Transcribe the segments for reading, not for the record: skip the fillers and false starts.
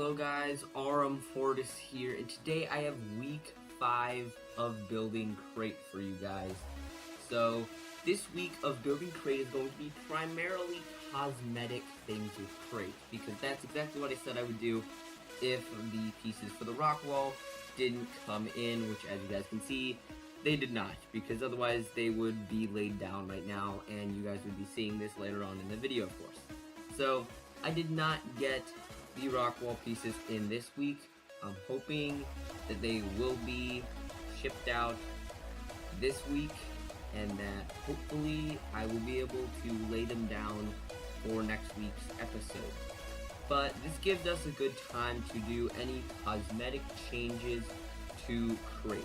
Hello guys, Aurum here, and today I have week 5 of building Crait for you guys. So, this week of building Crait is going to be primarily cosmetic things with Crait, because that's exactly what I said I would do if the pieces for the rock wall didn't come in, which as you guys can see, they did not, because otherwise they would be laid down right now, and you guys would be seeing this later on in the video, of course. So, I did not get the rock wall pieces in this week. I'm hoping that they will be shipped out this week, and that hopefully I will be able to lay them down for next week's episode. But this gives us a good time to do any cosmetic changes to Crait.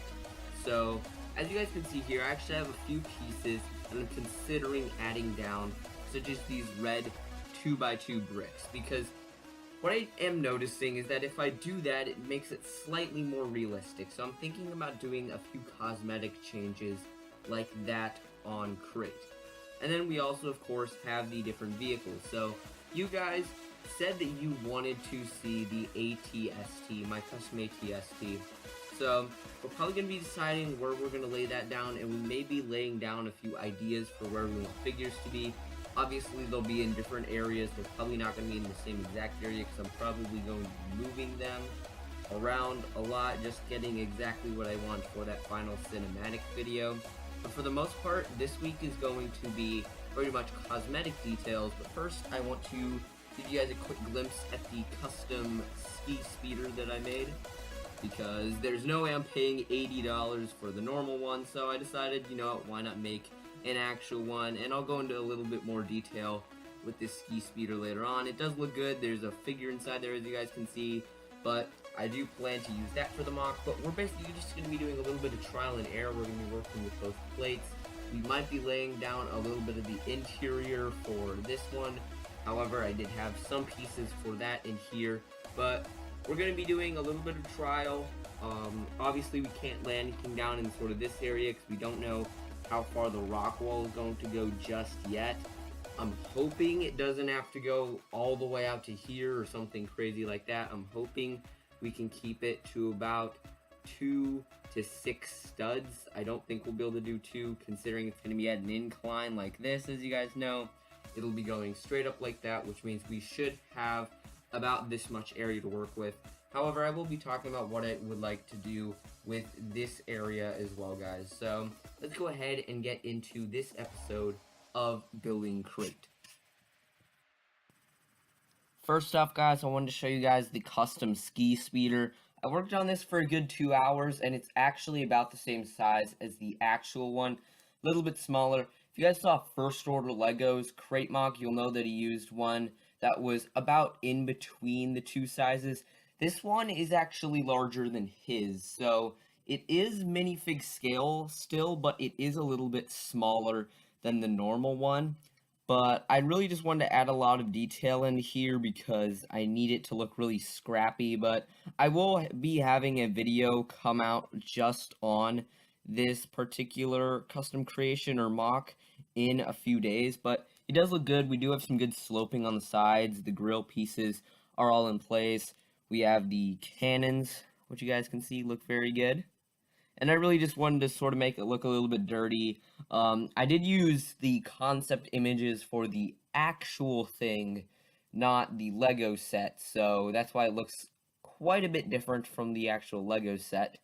So, as you guys can see here, I actually have a few pieces that I'm considering adding down, such as these red 2x2 bricks, because what I am noticing is that if I do that, it makes it slightly more realistic. So I'm thinking about doing a few cosmetic changes like that on Crait. And then we also, of course, have the different vehicles. So you guys said that you wanted to see the ATST, my custom ATST. So we're probably going to be deciding where we're going to lay that down, and we may be laying down a few ideas for where we want figures to be. Obviously, they'll be in different areas. They're probably not going to be in the same exact area because I'm probably going to be moving them around a lot, just getting exactly what I want for that final cinematic video. But for the most part, this week is going to be pretty much cosmetic details. But first, I want to give you guys a quick glimpse at the custom ski speeder that I made, because there's no way I'm paying $80 for the normal one, so I decided, you know, why not make an actual one, and I'll go into a little bit more detail with this ski speeder later on. It does look good. There's a figure inside there, as you guys can see, but I do plan to use that for the mock. But we're basically just going to be doing a little bit of trial and error. We're going to be working with both plates. We might be laying down a little bit of the interior for this one. However, I did have some pieces for that in here, but we're going to be doing a little bit of trial. Obviously, we can't lay anything down in sort of this area because we don't know how far the rock wall is going to go just yet. I'm hoping it doesn't have to go all the way out to here or something crazy like that. I'm hoping we can keep it to about 2 to 6 studs. I don't think we'll be able to do 2, considering it's going to be at an incline like this, as you guys know. It'll be going straight up like that, which means we should have about this much area to work with. However, I will be talking about what I would like to do with this area as well, guys. So let's go ahead and get into this episode of building Crait. First off, guys, I wanted to show you guys the custom ski speeder. I worked on this for a good 2 hours, and it's actually about the same size as the actual one, a little bit smaller. If you guys saw First Order Legos Crait mock, you'll know that he used one that was about in between the two sizes. This one is actually larger than his, so it is minifig scale still, but it is a little bit smaller than the normal one. But I really just wanted to add a lot of detail in here because I need it to look really scrappy. But I will be having a video come out just on this particular custom creation or mock in a few days. But it does look good. We do have some good sloping on the sides. The grill pieces are all in place. We have the cannons, which you guys can see look very good. And I really just wanted to sort of make it look a little bit dirty. I did use the concept images for the actual thing, not the Lego set. So that's why it looks quite a bit different from the actual Lego set.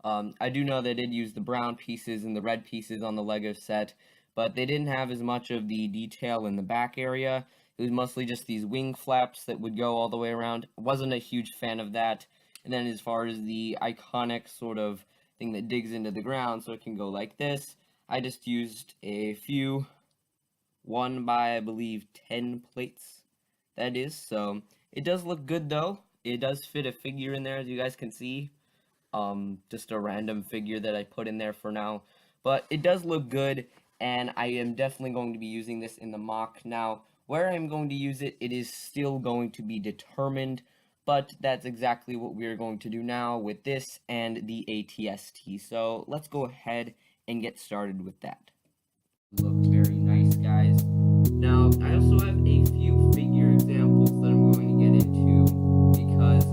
I do know they did use the brown pieces and the red pieces on the Lego set, but they didn't have as much of the detail in the back area. It was mostly just these wing flaps that would go all the way around. Wasn't a huge fan of that. And then as far as the iconic sort of thing that digs into the ground so it can go like this, I just used a few 1 by, I believe, 10 plates, that is. So it does look good though. It does fit a figure in there, as you guys can see. Just a random figure that I put in there for now. But it does look good, and I am definitely going to be using this in the mock. Now, where I'm going to use it, it is still going to be determined, but that's exactly what we are going to do now with this and the ATST. So let's go ahead and get started with that. Look very nice, guys. Now, I also have a few figure examples that I'm going to get into because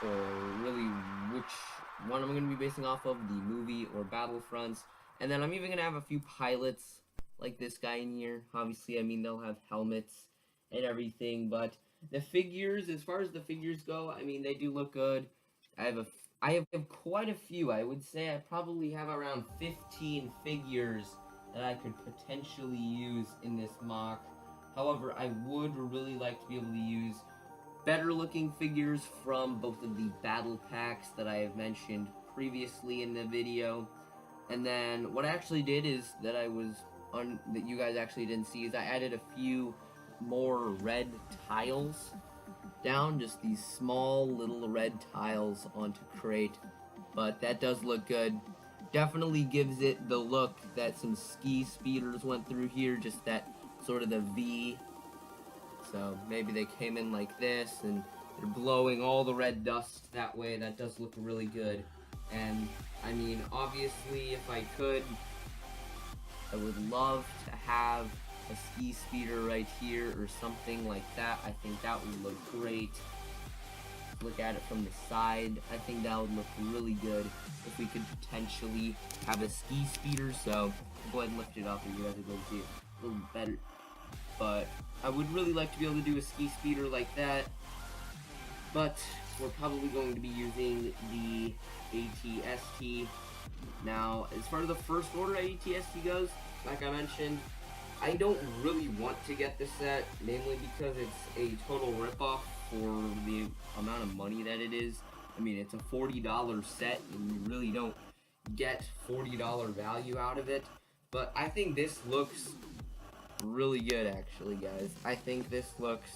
or really which one I'm going to be basing off of, the movie or Battlefronts. And then I'm even going to have a few pilots like this guy in here. Obviously, I mean, they'll have helmets and everything, but the figures, as far as the figures go, I mean, they do look good. I have quite a few. I would say I probably have around 15 figures that I could potentially use in this mock. However, I would really like to be able to use better looking figures from both of the battle packs that I have mentioned previously in the video. And then what I actually did is that that you guys actually didn't see is I added a few more red tiles down, just these small little red tiles onto Crait. But that does look good. Definitely gives it the look that some ski speeders went through here, just that sort of the V. So maybe they came in like this and they're blowing all the red dust that way. That does look really good. And I mean, obviously, if I could, I would love to have a ski speeder right here or something like that. I think that would look great. Look at it from the side. I think that would look really good if we could potentially have a ski speeder. So I'll go ahead and lift it up and you guys will see it a little better. But I would really like to be able to do a ski speeder like that. But we're probably going to be using the ATST. Now, as far as the first order ATST goes, like I mentioned, I don't really want to get this set, mainly because it's a total ripoff for the amount of money that it is. I mean, it's a $40 set, and you really don't get $40 value out of it. But I think this looks really good, actually, guys. I think this looks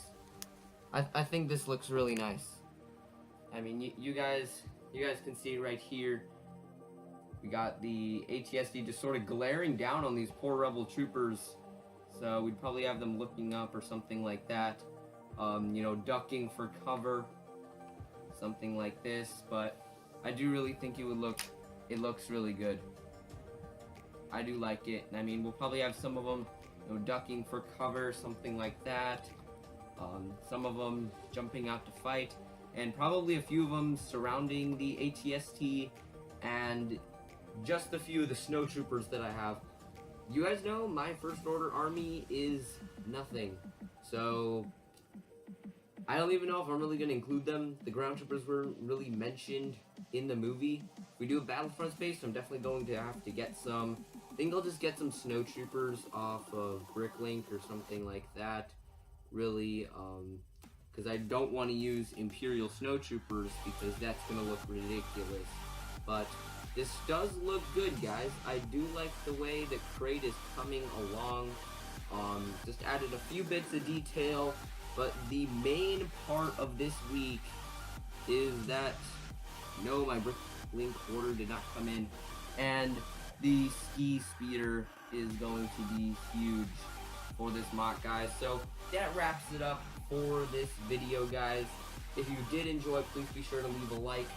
really nice. I mean, you guys can see right here. We got the ATSD just sort of glaring down on these poor rebel troopers. So we'd probably have them looking up or something like that. You know, ducking for cover, something like this. But I do really think it looks really good. I do like it. I mean, we'll probably have some of them, you know, ducking for cover, something like that. Some of them jumping out to fight, and probably a few of them surrounding the ATST, and just a few of the snow troopers that I have. You guys know my first order army is nothing, so I don't even know if I'm really going to include them. The ground troopers were really mentioned in the movie. If we do a Battlefront space, I'm definitely going to have to get some. I think I'll just get some snow troopers off of Bricklink or something like that. Really, because I don't want to use Imperial snow troopers because that's going to look ridiculous. But this does look good, guys. I do like the way that Crait is coming along. Just added a few bits of detail, but the main part of this week is that, no, my Bricklink order did not come in, and the ski speeder is going to be huge for this mock, guys. So that wraps it up for this video, guys. If you did enjoy, please be sure to leave a like.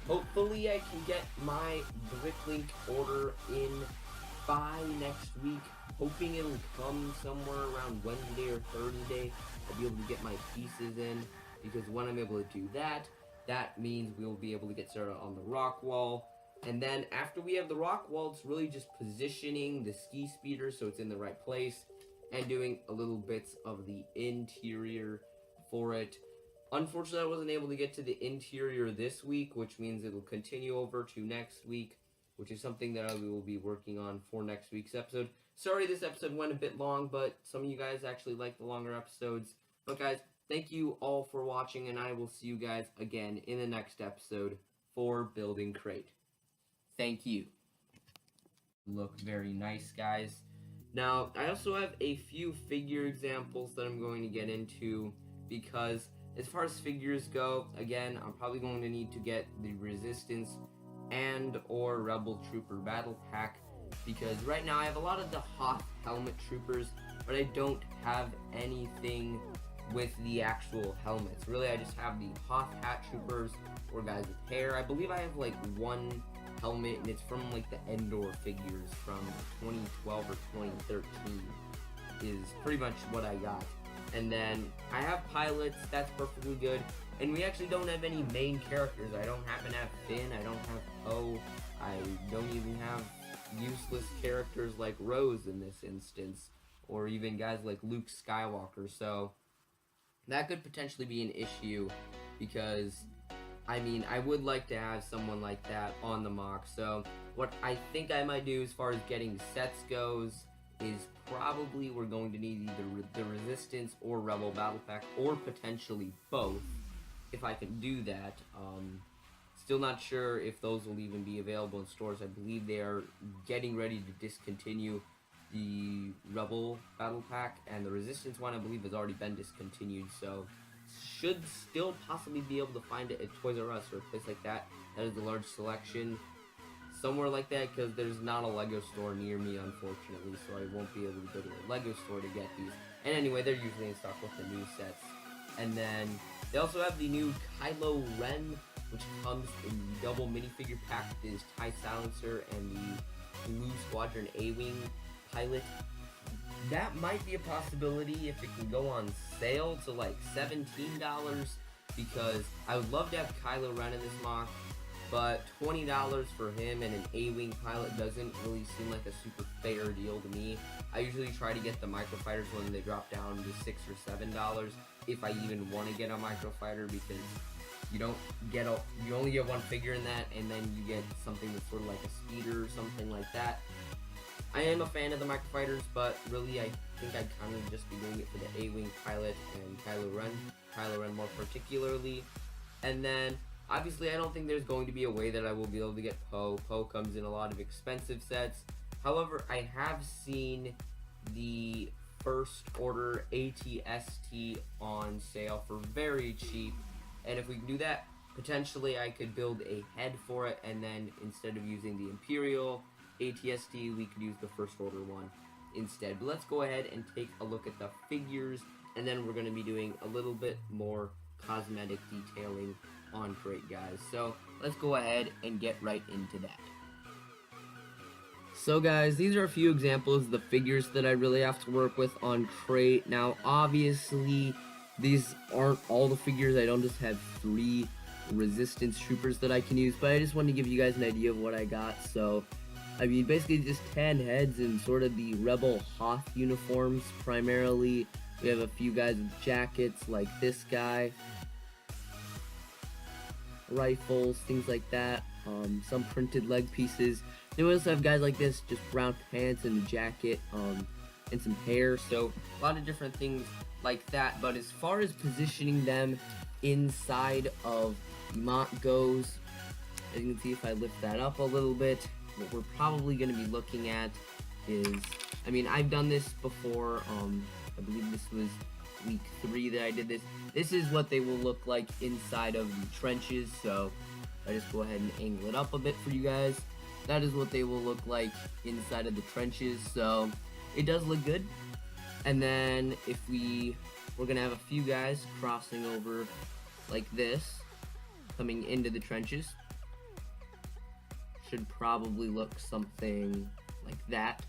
Hopefully I can get my Bricklink order in by next week. Hoping it'll come somewhere around Wednesday or Thursday. I'll be able to get my pieces in, because when I'm able to do that, that means we'll be able to get started on the rock wall. And then after we have the rock wall, it's really just positioning the ski speeder so it's in the right place, and doing a little bits of the interior for it. Unfortunately, I wasn't able to get to the interior this week, which means it will continue over to next week, which is something that I will be working on for next week's episode. Sorry this episode went a bit long, but some of you guys actually like the longer episodes. But guys, thank you all for watching, and I will see you guys again in the next episode for Building Crait. Thank you. Look very nice, guys. Now, I also have a few figure examples that I'm going to get into, because as far as figures go, again, I'm probably going to need to get the Resistance and or Rebel Trooper Battle Pack, because right now I have a lot of the Hoth Helmet Troopers, but I don't have anything with the actual helmets. Really, I just have the Hoth Hat Troopers, or guys with hair. I believe I have like one helmet, and it's from like the Endor figures from 2012 or 2013 is pretty much what I got. And then I have pilots, that's perfectly good. And we actually don't have any main characters. I don't happen to have Finn, I don't have Poe, I don't even have useless characters like Rose in this instance, or even guys like Luke Skywalker, so that could potentially be an issue, because I mean, I would like to have someone like that on the mock. So what I think I might do as far as getting sets goes is probably we're going to need either the Resistance or Rebel Battle Pack, or potentially both, if I can do that. Still not sure if those will even be available in stores. I believe they are getting ready to discontinue the Rebel Battle Pack, and the Resistance one I believe has already been discontinued, so should still possibly be able to find it at Toys R Us or a place like that. That is a large selection. Somewhere like that, because there's not a Lego store near me, unfortunately, so I won't be able to go to a Lego store to get these. And anyway, they're usually in stock with the new sets. And then they also have the new Kylo Ren, which comes in the double minifigure pack with his TIE Silencer and the Blue Squadron A-Wing pilot. That might be a possibility if it can go on sale to like $17, because I would love to have Kylo Ren in this mock, but $20 for him and an A-Wing pilot doesn't really seem like a super fair deal to me. I usually try to get the microfighters when they drop down to $6 or $7, if I even want to get a microfighter, because you only get one figure in that, and then you get something that's sort of like a speeder or something like that. I am a fan of the microfighters, but really I think I'd kind of just be doing it for the A-Wing pilot and Kylo Ren more particularly. And then, obviously I don't think there's going to be a way that I will be able to get Poe. Poe comes in a lot of expensive sets. However, I have seen the First Order AT-ST on sale for very cheap, and if we can do that, potentially I could build a head for it, and then instead of using the Imperial AT-ST, we could use the First Order one instead. But let's go ahead and take a look at the figures, and then we're going to be doing a little bit more cosmetic detailing on Crait, guys. So let's go ahead and get right into that. So guys, these are a few examples of the figures that I really have to work with on Crait. Now obviously these aren't all the figures. I don't just have 3 Resistance troopers that I can use, but I just wanted to give you guys an idea of what I got. So I mean, basically just 10 heads in sort of the Rebel Hoth uniforms primarily. We have a few guys with jackets like this guy, rifles, things like that, some printed leg pieces. Then we also have guys like this, just brown pants and a jacket, and some hair, so a lot of different things like that. But as far as positioning them inside of the mock goes, as you can see, if I lift that up a little bit, what we're probably going to be looking at is, I mean, I've done this before, I believe this was week 3 that I did this. This is what they will look like inside of the trenches, so I just go ahead and angle it up a bit for you guys. That is what they will look like inside of the trenches, so it does look good. And then if we're going to have a few guys crossing over like this, coming into the trenches. Should probably look something like that.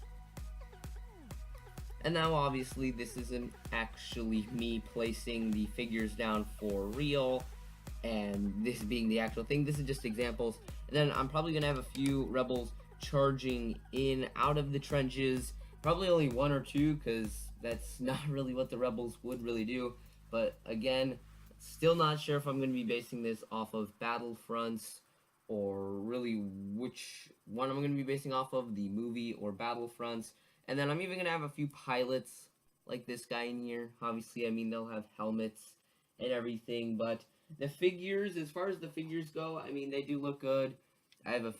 And now obviously this isn't actually me placing the figures down for real, and this being the actual thing. This is just examples. And then I'm probably gonna have a few rebels charging in out of the trenches. Probably only 1 or 2, because that's not really what the rebels would really do. But again, still not sure if I'm gonna be basing this off of Battlefronts, or really which one I'm going to be basing off of, the movie or Battlefronts. And then I'm even going to have a few pilots like this guy in here. Obviously, I mean, they'll have helmets and everything, but the figures, as far as the figures go, I mean, they do look good. I have